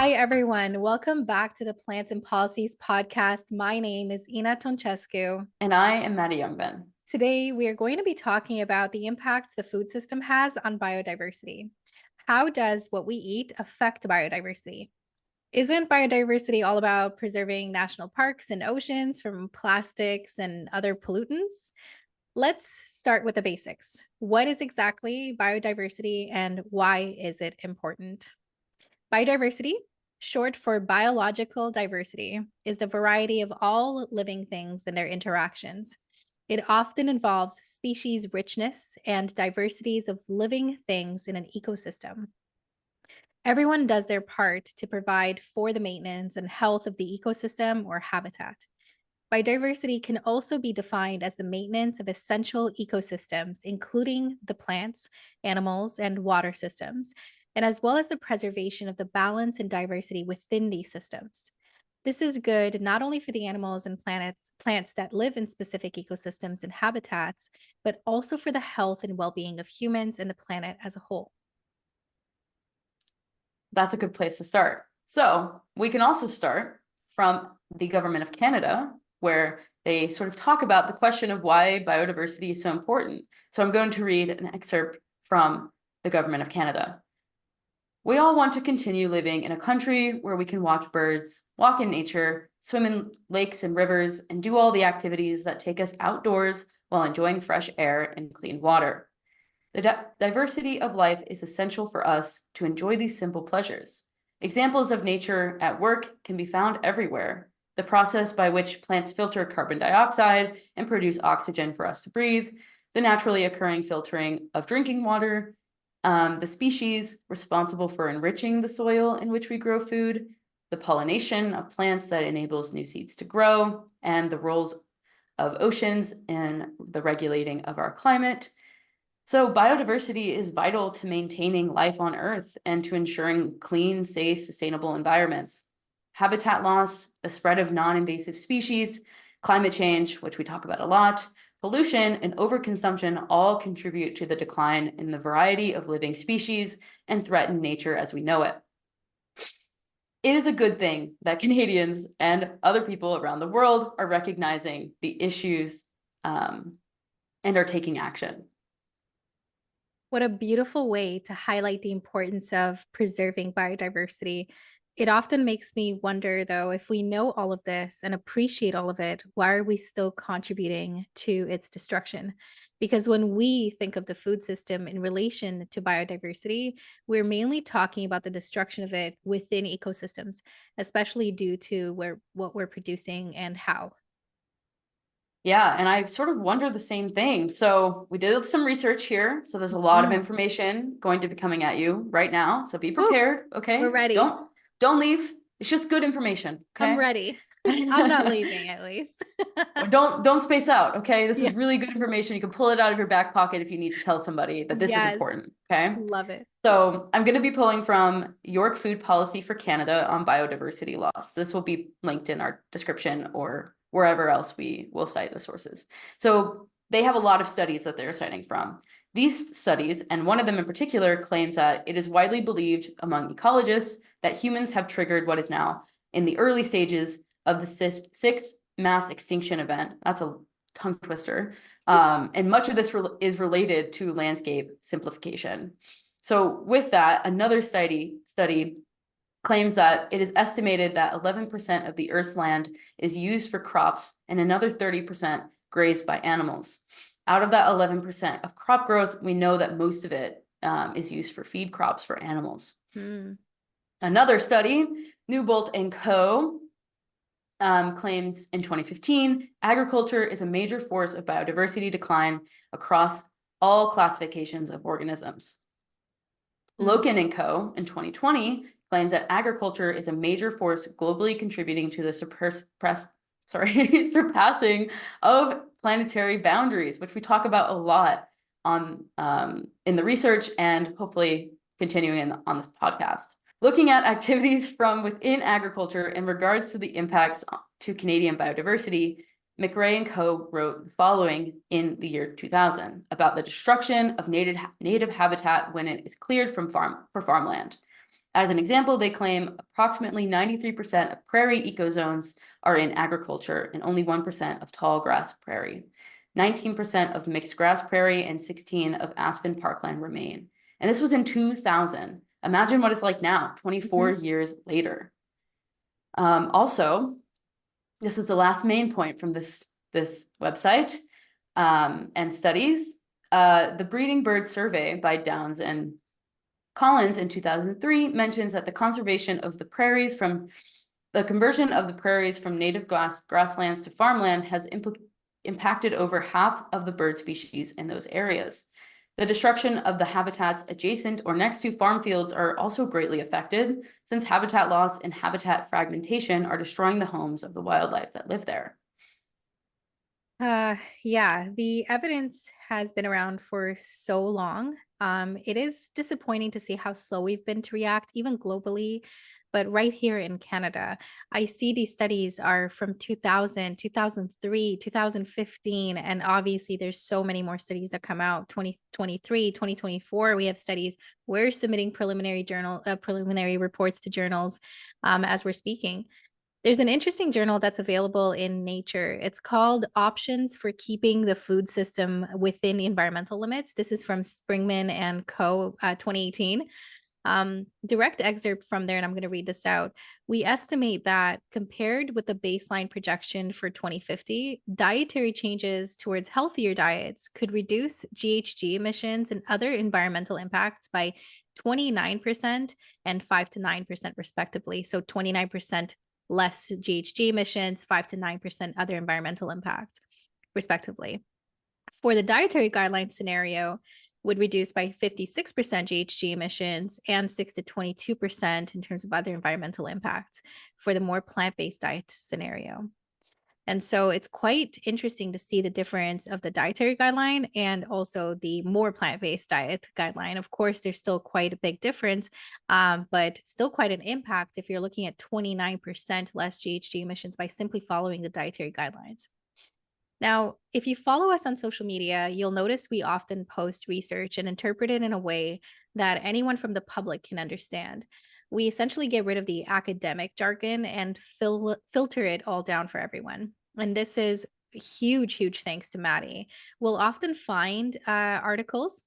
Hi, everyone. Welcome back to the Plants and Policies podcast. My name is Ina Toncescu. And I am Maddie Youngben. Today, we are going to be talking about the impact the food system has on biodiversity. How does what we eat affect biodiversity? Isn't biodiversity all about preserving national parks and oceans from plastics and other pollutants? Let's start with the basics. What is exactly biodiversity and why is it important? Biodiversity, short for biological diversity, is the variety of all living things and their interactions. It often involves species richness and diversities of living things in an ecosystem. Everyone does their part to provide for the maintenance and health of the ecosystem or habitat. Biodiversity can also be defined as the maintenance of essential ecosystems, including the plants, animals, and water systems, and as well as the preservation of the balance and diversity within these systems. This is good not only for the animals and plants that live in specific ecosystems and habitats, but also for the health and well-being of humans and the planet as a whole. That's a good place to start. So we can also start from the Government of Canada, where they sort of talk about the question of why biodiversity is so important. So I'm going to read an excerpt from the Government of Canada. We all want to continue living in a country where we can watch birds, walk in nature, swim in lakes and rivers, and do all the activities that take us outdoors while enjoying fresh air and clean water. The diversity of life is essential for us to enjoy these simple pleasures. Examples of nature at work can be found everywhere. The process by which plants filter carbon dioxide and produce oxygen for us to breathe, the naturally occurring filtering of drinking water, the species responsible for enriching the soil in which we grow food, the pollination of plants that enables new seeds to grow, and the roles of oceans in the regulating of our climate. So biodiversity is vital to maintaining life on Earth and to ensuring clean, safe, sustainable environments. Habitat loss, the spread of non-invasive species, climate change, which we talk about a lot, pollution, and overconsumption all contribute to the decline in the variety of living species and threaten nature as we know it. It is a good thing that Canadians and other people around the world are recognizing the issues and are taking action. What a beautiful way to highlight the importance of preserving biodiversity. It often makes me wonder, though, if we know all of this and appreciate all of it, why are we still contributing to its destruction? Because when we think of the food system in relation to biodiversity, we're mainly talking about the destruction of it within ecosystems, especially due to what we're producing and how. Yeah, and I sort of wonder the same thing. So we did some research here. So there's a lot of information going to be coming at you right now. So be prepared, okay? We're ready. Don't leave. It's just good information, okay? I'm ready. I'm not leaving, at least. Don't space out, okay? This Yeah. is really good information. You can pull it out of your back pocket if you need to tell somebody that this is important, okay? Love it. So I'm going to be pulling from York Food Policy for Canada on biodiversity loss. This will be linked in our description or wherever else we will cite the sources. So they have a lot of studies that they're citing from. These studies, and one of them in particular, claims that it is widely believed among ecologists that humans have triggered what is now in the early stages of the sixth mass extinction event. That's a tongue twister. And much of this is related to landscape simplification. So with that, another study claims that it is estimated that 11% of the Earth's land is used for crops and another 30% grazed by animals. Out of that 11% of crop growth, we know that most of it is used for feed crops for animals. Another study, Newbolt and Co. Claims in 2015, agriculture is a major force of biodiversity decline across all classifications of organisms. Loken and Co. in 2020 claims that agriculture is a major force globally contributing to the surpassing of planetary boundaries, which we talk about a lot on in the research and hopefully continuing on this podcast. Looking at activities from within agriculture in regards to the impacts to Canadian biodiversity, McRae and Co. wrote the following in the year 2000 about the destruction of native habitat when it is cleared for farmland. As an example, they claim approximately 93% of prairie ecozones are in agriculture and only 1% of tall grass prairie. 19% of mixed grass prairie and 16% of aspen parkland remain. And this was in 2000. Imagine what it's like now, 24 years later. Also, this is the last main point from this website and studies. The Breeding Bird Survey by Downs and Collins in 2003 mentions that the conservation of the prairies from the conversion of the prairies from native grasslands to farmland has impacted over half of the bird species in those areas. The destruction of the habitats adjacent or next to farm fields are also greatly affected, since habitat loss and habitat fragmentation are destroying the homes of the wildlife that live there. Yeah, the evidence has been around for so long. It is disappointing to see how slow we've been to react, even globally. But right here in Canada, I see these studies are from 2000, 2003, 2015. And obviously, there's so many more studies that come out 2023, 2024. We have studies. We're submitting preliminary reports to journals as we're speaking. There's an interesting journal that's available in Nature. It's called Options for Keeping the Food System Within the Environmental Limits. This is from Springman and Co. 2018. Direct excerpt from there, and I'm going to read this out. We estimate that compared with the baseline projection for 2050, dietary changes towards healthier diets could reduce GHG emissions and other environmental impacts by 29% and 5 to 9% respectively. So 29% less GHG emissions, 5 to 9% other environmental impacts, respectively. For the dietary guideline scenario, would reduce by 56% GHG emissions and 6 to 22% in terms of other environmental impacts for the more plant-based diet scenario. And so it's quite interesting to see the difference of the dietary guideline and also the more plant-based diet guideline. Of course, there's still quite a big difference, but still quite an impact if you're looking at 29% less GHG emissions by simply following the dietary guidelines. Now, if you follow us on social media, you'll notice we often post research and interpret it in a way that anyone from the public can understand. We essentially get rid of the academic jargon and filter it all down for everyone. And this is huge thanks to Maddie. We'll often find articles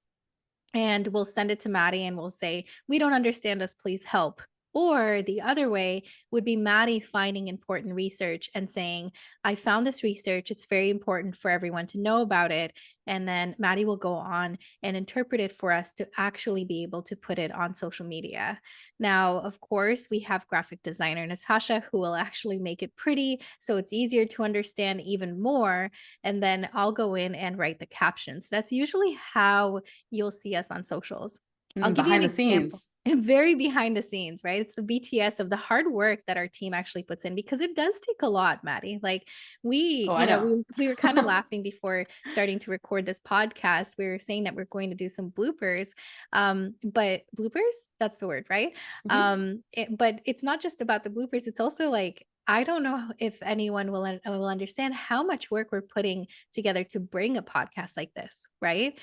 and we'll send it to Maddie and we'll say, "We don't understand us, please help." Or the other way would be Maddie finding important research and saying, "I found this research. It's very important for everyone to know about it." And then Maddie will go on and interpret it for us to actually be able to put it on social media. Now, of course, we have graphic designer Natasha who will actually make it pretty so it's easier to understand even more. And then I'll go in and write the captions. That's usually how you'll see us on socials. I'll give you an Behind the example. scenes. Very behind the scenes, right? It's the BTS of the hard work that our team actually puts in because it does take a lot, Maddie. Like Oh, I know. we were kind of laughing before starting to record this podcast. We were saying that we're going to do some bloopers. But bloopers, that's the word, right? But it's not just about the bloopers. It's also like I don't know if anyone will understand how much work we're putting together to bring a podcast like this, right?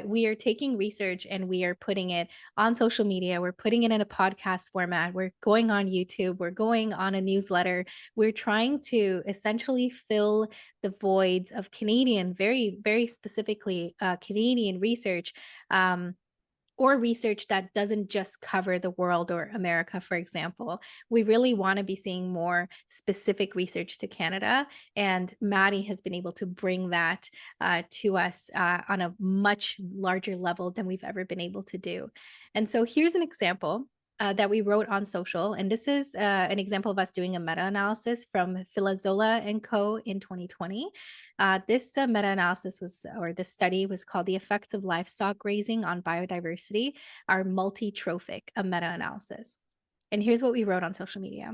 We are taking research and we are putting it on social media. We're putting it in a podcast format. We're going on YouTube. We're going on a newsletter. We're trying to essentially fill the voids of Canadian, very specifically Canadian research. Or research that doesn't just cover the world or America, for example. We really want to be seeing more specific research to Canada. And Maddie has been able to bring that to us on a much larger level than we've ever been able to do. And so here's an example. That we wrote on social. And this is an example of us doing a meta-analysis from Philazola and Co. in 2020. This meta-analysis this study was called The Effects of Livestock Grazing on Biodiversity, our multi-trophic meta-analysis. And here's what we wrote on social media.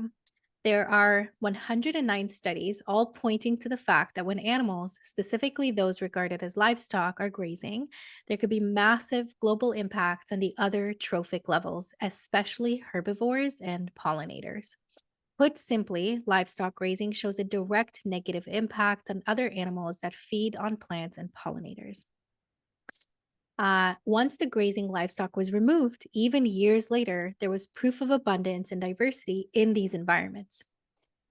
There are 109 studies, all pointing to the fact that when animals, specifically those regarded as livestock, are grazing, there could be massive global impacts on the other trophic levels, especially herbivores and pollinators. Put simply, livestock grazing shows a direct negative impact on other animals that feed on plants and pollinators. Once the grazing livestock was removed, even years later, there was proof of abundance and diversity in these environments.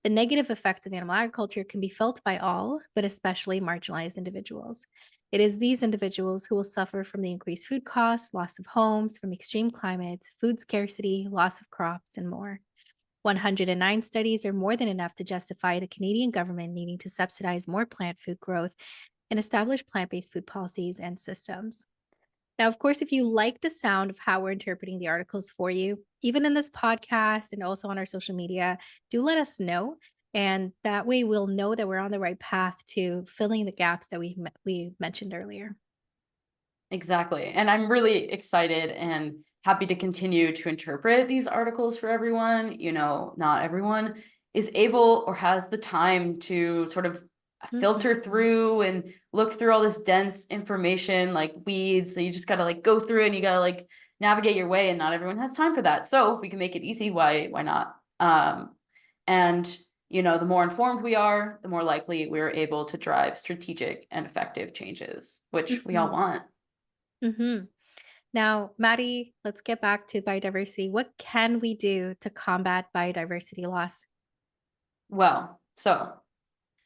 The negative effects of animal agriculture can be felt by all, but especially marginalized individuals. It is these individuals who will suffer from the increased food costs, loss of homes from extreme climates, food scarcity, loss of crops, and more. 109 studies are more than enough to justify the Canadian government needing to subsidize more plant food growth and establish plant based food policies and systems. Now, of course, if you like the sound of how we're interpreting the articles for you, even in this podcast and also on our social media, do let us know. And that way we'll know that we're on the right path to filling the gaps that we mentioned earlier. Exactly. And I'm really excited and happy to continue to interpret these articles for everyone. Not everyone is able or has the time to sort of filter Mhm. through and look through all this dense information like weeds. So you just got to like go through it and you got to like navigate your way, and not everyone has time for that. So if we can make it easy, why not? And the more informed we are, the more likely we're able to drive strategic and effective changes, which we all Mhm. want. Mhm. Now, Maddie, let's get back to biodiversity. What can we do to combat biodiversity loss? Well, so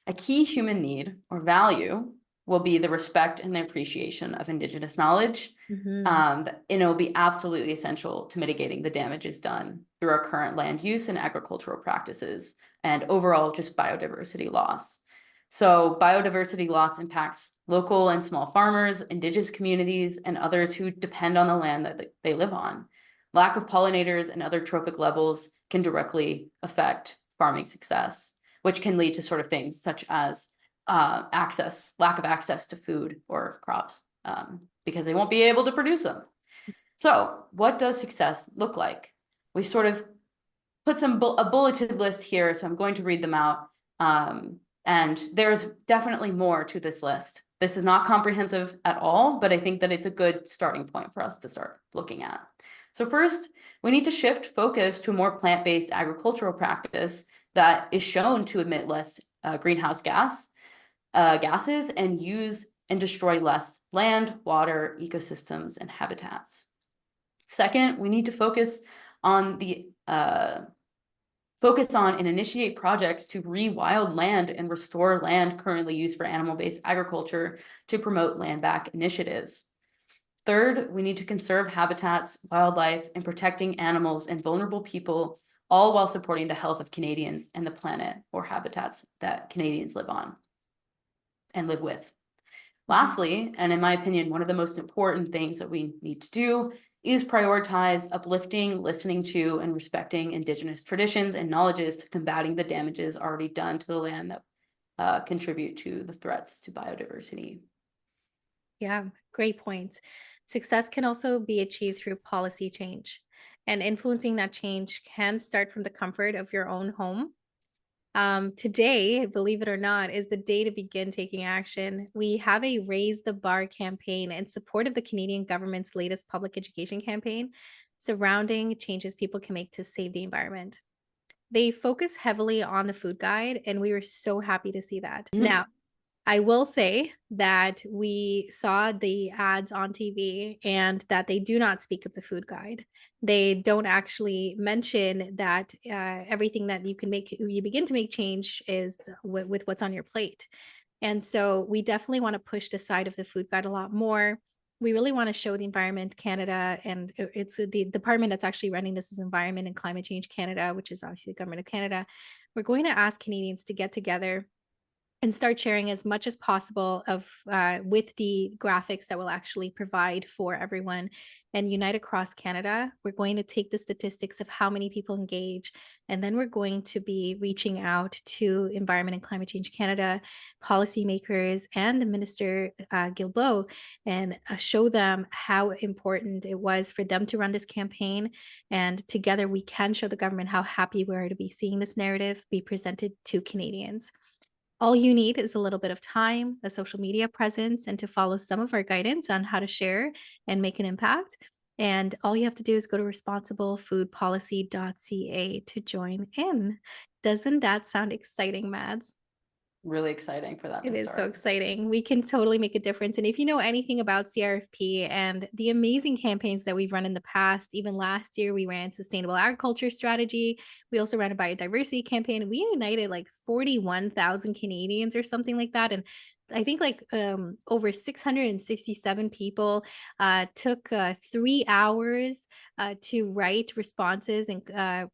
a key human need or value will be the respect and the appreciation of Indigenous knowledge. Mhm. And it will be absolutely essential to mitigating the damages done through our current land use and agricultural practices and overall just biodiversity loss. So biodiversity loss impacts local and small farmers, Indigenous communities, and others who depend on the land that they live on. Lack of pollinators and other trophic levels can directly affect farming success, which can lead to sort of things such as lack of access to food or crops, because they won't be able to produce them. So what does success look like? We sort of put a bulleted list here, so I'm going to read them out. And there's definitely more to this list. This is not comprehensive at all, but I think that it's a good starting point for us to start looking at. So first, we need to shift focus to a more plant-based agricultural practice that is shown to emit less greenhouse gases and use and destroy less land, water, ecosystems, and habitats. Second, we need to focus on and initiate projects to rewild land and restore land currently used for animal-based agriculture to promote land back initiatives. Third, we need to conserve habitats, wildlife, and protecting animals and vulnerable people, all while supporting the health of Canadians and the planet or habitats that Canadians live on and live with. Mhm. Lastly, and in my opinion, one of the most important things that we need to do is prioritize uplifting, listening to, and respecting Indigenous traditions and knowledges to combating the damages already done to the land that contribute to the threats to biodiversity. Yeah, great points. Success can also be achieved through policy change, and influencing that change can start from the comfort of your own home. Today, believe it or not, is the day to begin taking action. We have a Raise the Bar campaign in support of the Canadian government's latest public education campaign surrounding changes people can make to save the environment. They focus heavily on the food guide, and we were so happy to see that. Mhm. Now, I will say that we saw the ads on TV and that they do not speak of the food guide. They don't actually mention that everything that you begin to make change is with what's on your plate. And so we definitely want to push the side of the food guide a lot more. We really want to show the Environment Canada, and it's the department that's actually running this is Environment and Climate Change Canada, which is obviously the government of Canada. We're going to ask Canadians to get together and start sharing as much as possible of with the graphics that will actually provide for everyone and unite across Canada. We're going to take the statistics of how many people engage, and then we're going to be reaching out to Environment and Climate Change Canada policymakers and the Minister Guilbeault and show them how important it was for them to run this campaign. And together we can show the government how happy we are to be seeing this narrative be presented to Canadians. All you need is a little bit of time, a social media presence, and to follow some of our guidance on how to share and make an impact. And all you have to do is go to responsiblefoodpolicy.ca to join in. Doesn't that sound exciting, Mads? really exciting for that It to is so start. exciting. We can totally make a difference. And if you know anything about CRFP and the amazing campaigns that we've run in the past, even last year, we ran sustainable agriculture strategy. We also ran a biodiversity campaign. We united like 41,000 Canadians or something like that. And I think like over 667 people took 3 hours to write responses and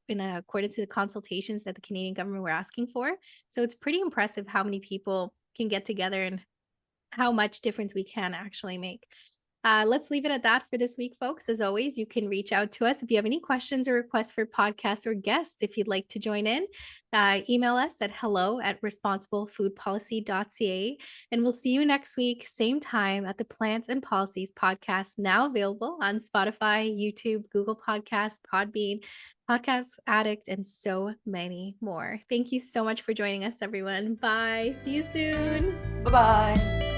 in accordance to the consultations that the Canadian government were asking for. So it's pretty impressive how many people can get together and how much difference we can actually make. Let's leave it at that for this week, folks. As always, you can reach out to us if you have any questions or requests for podcasts or guests. If you'd like to join in, email us at hello@responsiblefoodpolicy.ca. And we'll see you next week, same time at the Plants and Policies podcast, now available on Spotify, YouTube, Google Podcasts, Podbean, Podcast Addict, and so many more. Thank you so much for joining us, everyone. Bye. See you soon. Bye-bye.